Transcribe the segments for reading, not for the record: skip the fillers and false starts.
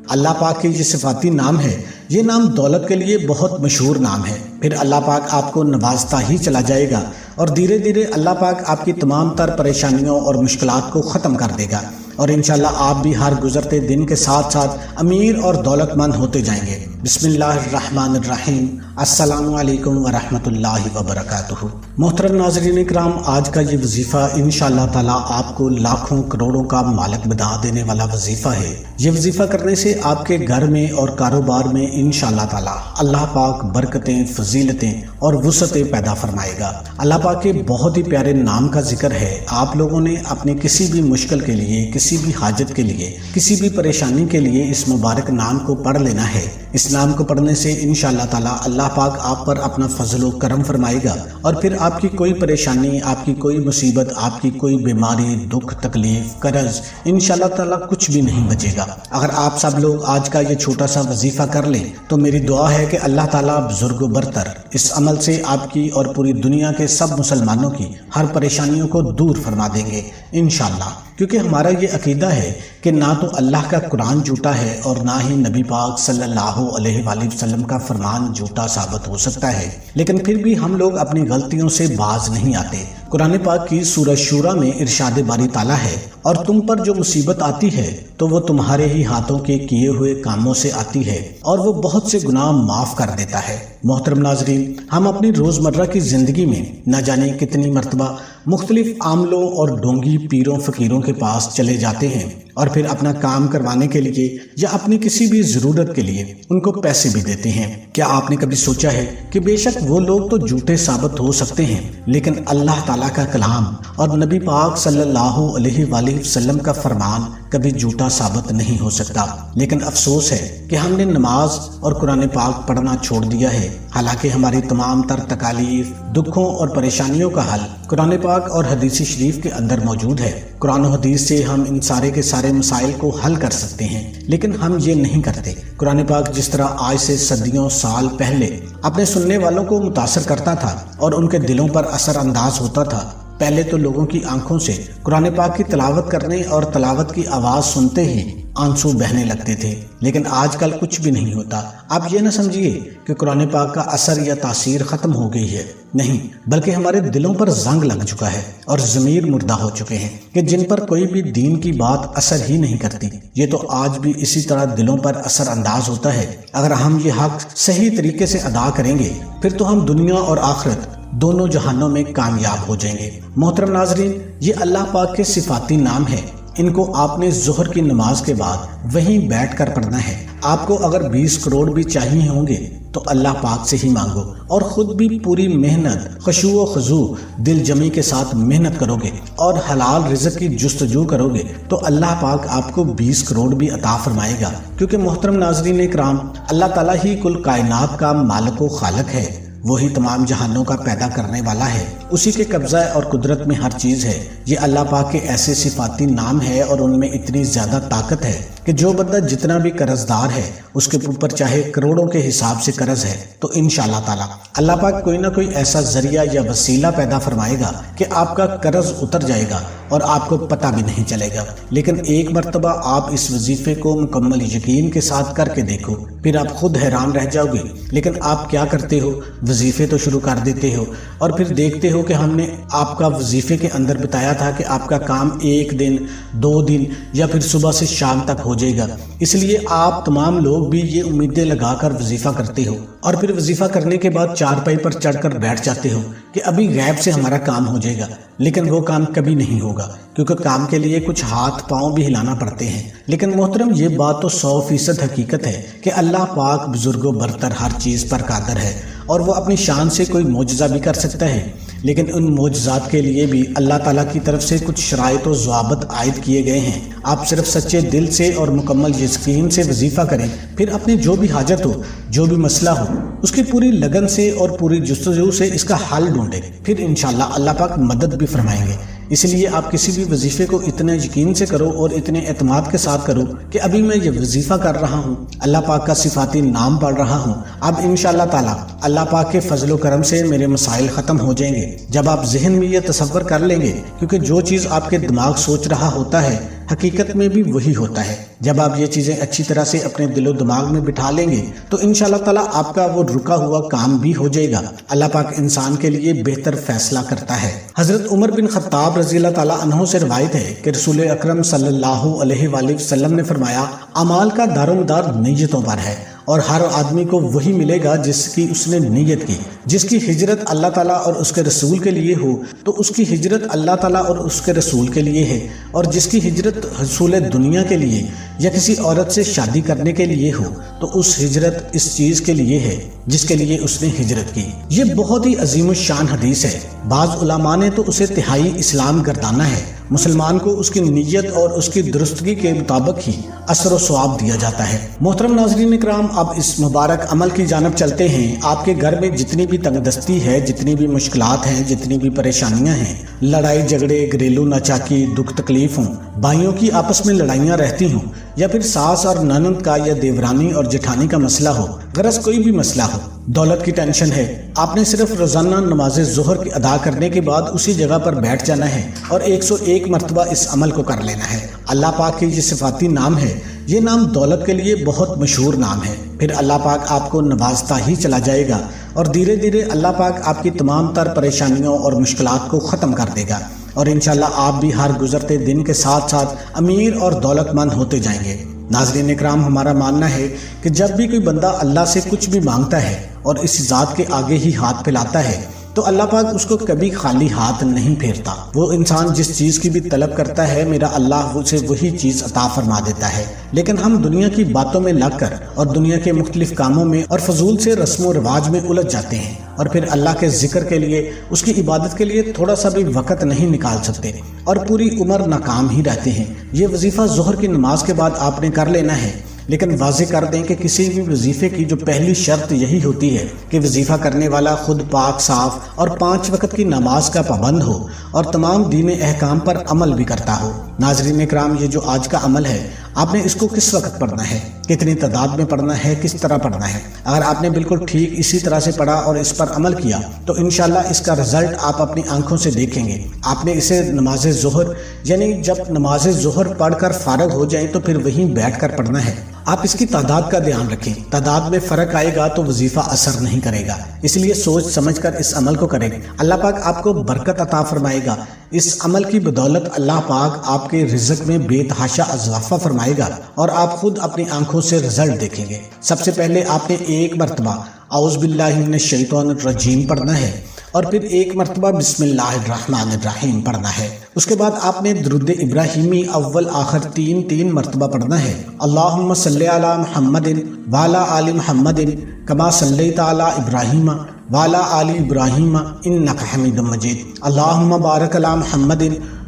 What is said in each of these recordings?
اللہ پاک کے یہ صفاتی نام ہے، یہ نام دولت کے لیے بہت مشہور نام ہے۔ پھر اللہ پاک آپ کو نوازتا ہی چلا جائے گا اور دھیرے دھیرے اللہ پاک آپ کی تمام تر پریشانیوں اور مشکلات کو ختم کر دے گا، اور انشاءاللہ آپ بھی ہر گزرتے دن کے ساتھ ساتھ امیر اور دولت مند ہوتے جائیں گے۔ بسم اللہ الرحمن الرحیم۔ السلام علیکم ورحمۃ اللہ وبرکاتہ۔ محترم ناظرین اکرام، آج کا یہ وظیفہ انشاءاللہ تعالی آپ کو لاکھوں کروڑوں کا مالک بنا دینے والا وظیفہ ہے۔ یہ وظیفہ کرنے سے آپ کے گھر میں اور کاروبار میں انشاءاللہ تعالی اللہ پاک برکتیں، فضیلتیں اور وسعتیں پیدا فرمائے گا۔ اللہ پاک کے بہت ہی پیارے نام کا ذکر ہے۔ آپ لوگوں نے اپنے کسی بھی مشکل کے لیے، کسی بھی حاجت کے لیے، کسی بھی پریشانی کے لیے اس مبارک نام کو پڑھ لینا ہے۔ اس نام کو پڑھنے سے انشاءاللہ تعالی اللہ پاک آپ پر اپنا فضل و کرم فرمائے گا، اور پھر آپ کی کوئی پریشانی، آپ کی کوئی مصیبت، آپ کی کوئی بیماری، دکھ، تکلیف، قرض انشاءاللہ تعالی کچھ بھی نہیں بچے گا۔ اگر آپ سب لوگ آج کا یہ چھوٹا سا وظیفہ کر لیں تو میری دعا ہے کہ اللہ تعالیٰ بزرگ و برتر اس عمل سے آپ کی اور پوری دنیا کے سب مسلمانوں کی ہر پریشانیوں کو دور فرما دیں گے انشاءاللہ، کیونکہ ہمارا یہ عقیدہ ہے کہ نہ تو اللہ کا قرآن جھوٹا ہے اور نہ ہی نبی پاک صلی اللہ علیہ وآلہ وسلم کا فرمان جھوٹا ثابت ہو سکتا ہے، لیکن پھر بھی ہم لوگ اپنی غلطیوں سے باز نہیں آتے۔ قرآن پاک کی سورہ شورى میں ارشاد باری تعالیٰ ہے، اور تم پر جو مصیبت آتی ہے تو وہ تمہارے ہی ہاتھوں کے کیے ہوئے کاموں سے آتی ہے، اور وہ بہت سے گناہ معاف کر دیتا ہے۔ محترم ناظرین، ہم اپنی روزمرہ کی زندگی میں نہ جانے کتنی مرتبہ مختلف عاملوں اور ڈونگی پیروں فقیروں کے پاس چلے جاتے ہیں، اور پھر اپنا کام کروانے کے لیے یا اپنی کسی بھی ضرورت کے لیے ان کو پیسے بھی دیتے ہیں۔ کیا آپ نے کبھی سوچا ہے کہ بے شک وہ لوگ تو جھوٹے ثابت ہو سکتے ہیں، لیکن اللہ تعالیٰ کا کلام اور نبی پاک صلی اللہ علیہ وآلہ وسلم کا فرمان کبھی جھوٹا ثابت نہیں ہو سکتا۔ لیکن افسوس ہے کہ ہم نے نماز اور قرآن پاک پڑھنا چھوڑ دیا ہے، حالانکہ ہماری تمام تر تکالیف، دکھوں اور پریشانیوں کا حل قرآن پاک اور حدیث شریف کے اندر موجود ہے۔ قرآن و حدیث سے ہم ان سارے کے سارے مسائل کو حل کر سکتے ہیں، لیکن ہم یہ نہیں کرتے۔ قرآن پاک جس طرح آج سے صدیوں سال پہلے اپنے سننے والوں کو متاثر کرتا تھا اور ان کے دلوں پر اثر انداز ہوتا تھا، پہلے تو لوگوں کی آنکھوں سے قرآن پاک کی تلاوت کرنے اور تلاوت کی آواز سنتے ہی آنسو بہنے لگتے تھے، لیکن آج کل کچھ بھی نہیں ہوتا۔ آپ یہ نہ سمجھیے کہ قرآن پاک کا اثر یا تاثیر ختم ہو گئی ہے، نہیں، بلکہ ہمارے دلوں پر زنگ لگ چکا ہے اور ضمیر مردہ ہو چکے ہیں کہ جن پر کوئی بھی دین کی بات اثر ہی نہیں کرتی، یہ تو آج بھی اسی طرح دلوں پر اثر انداز ہوتا ہے۔ اگر ہم یہ حق صحیح طریقے سے ادا کریں گے پھر تو ہم دنیا اور آخرت دونوں جہانوں میں کامیاب ہو جائیں گے۔ محترم ناظرین، یہ اللہ پاک کے صفاتی نام ہے، ان کو آپ نے ظہر کی نماز کے بعد وہیں بیٹھ کر پڑھنا ہے۔ آپ کو اگر 20 کروڑ بھی چاہیے ہوں گے تو اللہ پاک سے ہی مانگو، اور خود بھی پوری محنت، خشوع و خضوع، دل جمی کے ساتھ محنت کرو گے اور حلال رزق کی جستجو کرو گے تو اللہ پاک آپ کو 20 کروڑ بھی عطا فرمائے گا، کیونکہ محترم ناظرین اکرام، اللہ تعالیٰ ہی کل کائنات کا مالک و خالق ہے، وہی تمام جہانوں کا پیدا کرنے والا ہے، اسی کے قبضہ اور قدرت میں ہر چیز ہے۔ یہ اللہ پاک کے ایسے صفاتی نام ہے اور ان میں اتنی زیادہ طاقت ہے کہ جو بندہ جتنا بھی قرض دار ہے اس کے اوپر چاہے کروڑوں کے حساب سے قرض ہے تو انشاءاللہ تعالی اللہ پاک کوئی نہ کوئی ایسا ذریعہ یا وسیلہ پیدا فرمائے گا کہ آپ کا قرض اتر جائے گا اور آپ کو پتہ بھی نہیں چلے گا۔ لیکن ایک مرتبہ آپ اس وظیفے کو مکمل یقین کے ساتھ کر کے دیکھو، پھر آپ خود حیران رہ جاؤ گے۔ لیکن آپ کیا کرتے ہو؟ وظیفے تو شروع کر دیتے ہو اور پھر دیکھتے ہو کہ ہم نے آپ کا وظیفے کے اندر بتایا تھا کہ آپ کا کام 1 دن 2 دن یا پھر صبح سے شام تک ہو جائے گا، اس لیے آپ تمام لوگ بھی یہ امیدیں لگا کر وظیفہ کرتے ہو، اور پھر وظیفہ کرنے کے بعد چارپائی پر چڑھ کر بیٹھ جاتے ہو کہ ابھی غیب سے ہمارا کام ہو جائے گا، لیکن وہ کام کبھی نہیں ہوگا، کیونکہ کام کے لیے کچھ ہاتھ پاؤں بھی ہلانا پڑتے ہیں۔ لیکن محترم، یہ بات تو 100% حقیقت ہے کہ اللہ پاک بزرگ و برتر ہر چیز پر قادر ہے، اور وہ اپنی شان سے کوئی معجزہ بھی کر سکتا ہے، لیکن ان معجزات کے لیے بھی اللہ تعالیٰ کی طرف سے کچھ شرائط و ضوابط عائد کیے گئے ہیں۔ آپ صرف سچے دل سے اور مکمل یقین سے وظیفہ کریں، پھر اپنی جو بھی حاجت ہو، جو بھی مسئلہ ہو، اس کی پوری لگن سے اور پوری جستجو سے اس کا حل ڈھونڈیں، پھر انشاءاللہ اللہ پاک مدد بھی فرمائیں گے۔ اس لیے آپ کسی بھی وظیفے کو اتنے یقین سے کرو اور اتنے اعتماد کے ساتھ کرو کہ ابھی میں یہ وظیفہ کر رہا ہوں، اللہ پاک کا صفاتی نام پڑھ رہا ہوں، اب انشاءاللہ تعالی اللہ پاک کے فضل و کرم سے میرے مسائل ختم ہو جائیں گے۔ جب آپ ذہن میں یہ تصور کر لیں گے، کیونکہ جو چیز آپ کے دماغ سوچ رہا ہوتا ہے حقیقت میں بھی وہی ہوتا ہے۔ جب آپ یہ چیزیں اچھی طرح سے اپنے دل و دماغ میں بٹھا لیں گے تو انشاءاللہ تعالیٰ آپ کا وہ رکا ہوا کام بھی ہو جائے گا۔ اللہ پاک انسان کے لیے بہتر فیصلہ کرتا ہے۔ حضرت عمر بن خطاب رضی اللہ تعالیٰ عنہ سے روایت ہے کہ رسول اکرم صلی اللہ علیہ وآلہ وسلم نے فرمایا، اعمال کا دار و مدار نیتوں پر ہے، اور ہر آدمی کو وہی ملے گا جس کی اس نے نیت کی۔ جس کی ہجرت اللہ تعالیٰ اور اس کے رسول کے لیے ہو تو اس کی ہجرت اللہ تعالیٰ اور اس کے رسول کے لیے ہے، اور جس کی ہجرت حصول دنیا کے لیے یا کسی عورت سے شادی کرنے کے لیے ہو تو اس ہجرت اس چیز کے لیے ہے جس کے لیے اس نے ہجرت کی۔ یہ بہت ہی عظیم الشان حدیث ہے۔ بعض علماء نے تو اسے تہائی اسلام گردانا ہے۔ مسلمان کو اس کی نیت اور اس کی درستگی کے مطابق ہی اثر و ثواب دیا جاتا ہے۔ محترم ناظرین اکرام، اب اس مبارک عمل کی جانب چلتے ہیں۔ آپ کے گھر میں جتنی بھی تنگ دستی ہے، جتنی بھی مشکلات ہیں، جتنی بھی پریشانیاں ہیں، لڑائی جھگڑے، گھریلو ناچاکی، دکھ تکلیف ہوں، بھائیوں کی آپس میں لڑائیاں رہتی ہوں، یا پھر ساس اور ننند کا یا دیورانی اور جٹھانی کا مسئلہ ہو، غرض کوئی بھی مسئلہ ہو، دولت کی ٹینشن ہے، آپ نے صرف روزانہ نماز ظہر کی ادا کرنے کے بعد اسی جگہ پر بیٹھ جانا ہے اور 101 مرتبہ اس عمل کو کر لینا ہے۔ اللہ پاک کے یہ صفاتی نام ہے، یہ نام دولت کے لیے بہت مشہور نام ہے۔ پھر اللہ پاک آپ کو نوازتا ہی چلا جائے گا، اور دھیرے دھیرے اللہ پاک آپ کی تمام تر پریشانیوں اور مشکلات کو ختم کر دے گا، اور انشاءاللہ آپ بھی ہر گزرتے دن کے ساتھ ساتھ امیر اور دولت مند ہوتے جائیں گے۔ ناظرین اکرام، ہمارا ماننا ہے کہ جب بھی کوئی بندہ اللہ سے کچھ بھی مانگتا ہے اور اس ذات کے آگے ہی ہاتھ پھیلاتا ہے تو اللہ پاک اس کو کبھی خالی ہاتھ نہیں پھیرتا۔ وہ انسان جس چیز کی بھی طلب کرتا ہے، میرا اللہ اسے وہی چیز عطا فرما دیتا ہے۔ لیکن ہم دنیا کی باتوں میں لگ کر اور دنیا کے مختلف کاموں میں اور فضول سے رسم و رواج میں الجھ جاتے ہیں، اور پھر اللہ کے ذکر کے لیے، اس کی عبادت کے لیے تھوڑا سا بھی وقت نہیں نکال سکتے، اور پوری عمر ناکام ہی رہتے ہیں۔ یہ وظیفہ ظہر کی نماز کے بعد آپ نے کر لینا ہے، لیکن واضح کر دیں کہ کسی بھی وظیفے کی جو پہلی شرط یہی ہوتی ہے کہ وظیفہ کرنے والا خود پاک صاف اور 5 وقت کی نماز کا پابند ہو اور تمام دین احکام پر عمل بھی کرتا ہو۔ ناظرین اکرام، یہ جو آج کا عمل ہے، آپ نے اس کو کس وقت پڑھنا ہے، کتنی تعداد میں پڑھنا ہے، کس طرح پڑھنا ہے؟ اگر آپ نے بالکل ٹھیک اسی طرح سے پڑھا اور اس پر عمل کیا تو انشاءاللہ اس کا رزلٹ آپ اپنی آنکھوں سے دیکھیں گے۔ آپ نے اسے نماز ظہر، یعنی جب نماز ظہر پڑھ کر فارغ ہو جائیں تو پھر وہیں بیٹھ کر پڑھنا ہے۔ آپ اس کی تعداد کا دھیان رکھیں، تعداد میں فرق آئے گا تو وظیفہ اثر نہیں کرے گا، اس لیے سوچ سمجھ کر اس عمل کو کریں۔ اللہ پاک آپ کو برکت عطا فرمائے گا۔ اس عمل کی بدولت اللہ پاک آپ کے رزق میں بے تحاشا اضافہ فرمائے گا، اور آپ خود اپنی آنکھوں سے رزلٹ دیکھیں گے۔ سب سے پہلے آپ نے 1 مرتبہ اعوذ باللہ من الشیطان الرجیم پڑھنا ہے، اور پھر 1 مرتبہ بسم اللہ الرحمن الرحیم پڑھنا ہے۔ اس کے بعد آپ نے درود ابراہیمی اول آخر 3 مرتبہ پڑھنا ہے۔ اللہم صلی علی محمد وعلی آل محمد کما صلیت علی ابراہیم وعلی آل ابراہیم انک حمید مجید۔ اللہم بارک علی محمد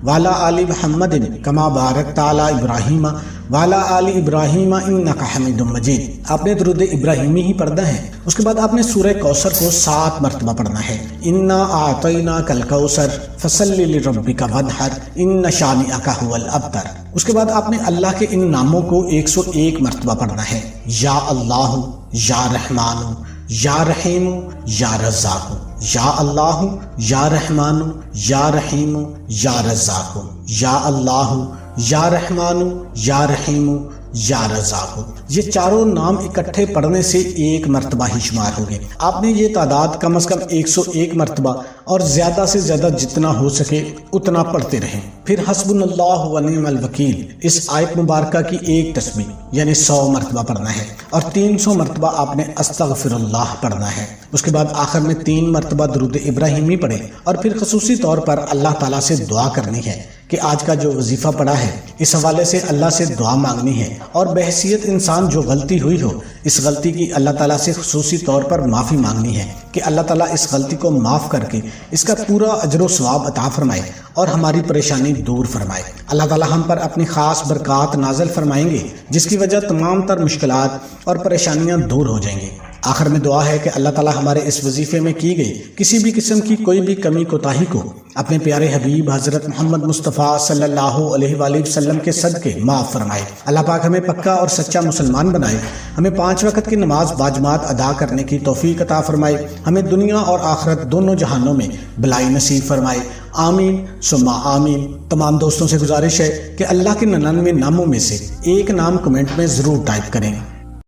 وعلی آل محمد کما بارکت علی ابراہیم وعلی آل ابراہیم انک حمید مجید۔ آپ نے درود ابراہیمی ہی پڑھنا ہے۔ اس کے بعد آپ نے سورہ کوثر کو 7 مرتبہ پڑھنا ہے۔ انا اعطیناک الکوثر فصلی لربک وانحر ان شانئک ھو الابتر۔ اس کے بعد آپ نے اللہ کے ان ناموں کو 101 مرتبہ پڑھنا ہے۔ یا اللہ، یا رحمان، یا رحیم، یا رزاق، یا اللہ، یا رحمان، یا رحیم، یا رزاق، یا اللہ، یا رحمان، یا رحیم، یا رزاق۔ یہ چاروں نام اکٹھے پڑھنے سے 1 مرتبہ ہی شمار ہوگے۔ آپ نے یہ تعداد کم از کم 101 مرتبہ اور زیادہ سے زیادہ جتنا ہو سکے اتنا پڑھتے رہیں۔ پھر حسبنا اللہ و نعم الوکیل، اس آیت مبارکہ کی 1 تسبیح یعنی 100 مرتبہ پڑھنا ہے، اور 300 مرتبہ آپ نے استغفر اللہ پڑھنا ہے۔ اس کے بعد آخر میں 3 مرتبہ درود ابراہیمی پڑھیں، اور پھر خصوصی طور پر اللہ تعالیٰ سے دعا کرنی ہے کہ آج کا جو وظیفہ پڑھا ہے اس حوالے سے اللہ سے دعا مانگنی ہے، اور بحیثیت انسان جو غلطی ہوئی ہو اس غلطی کی اللہ تعالیٰ سے خصوصی طور پر معافی مانگنی ہے کہ اللہ تعالیٰ اس غلطی کو معاف کر کے اس کا پورا اجر و ثواب عطا فرمائے اور ہماری پریشانی دور فرمائے۔ اللہ تعالیٰ ہم پر اپنی خاص برکات نازل فرمائیں گے جس کی وجہ تمام تر مشکلات اور پریشانیاں دور ہو جائیں گی۔ آخر میں دعا ہے کہ اللہ تعالیٰ ہمارے اس وظیفے میں کی گئی کسی بھی قسم کی کوئی بھی کمی کوتاہی کو اپنے پیارے حبیب حضرت محمد مصطفیٰ صلی اللہ علیہ وآلہ وسلم کے صدقے معاف فرمائے۔ اللہ پاک ہمیں پکا اور سچا مسلمان بنائے، ہمیں 5 وقت کی نماز باجماعت ادا کرنے کی توفیق عطا فرمائے، ہمیں دنیا اور آخرت دونوں جہانوں میں بھلائی نصیب فرمائے، آمین ثم آمین۔ تمام دوستوں سے گزارش ہے کہ اللہ کے 99 ناموں میں سے ایک نام کمنٹ میں ضرور ٹائپ کریں۔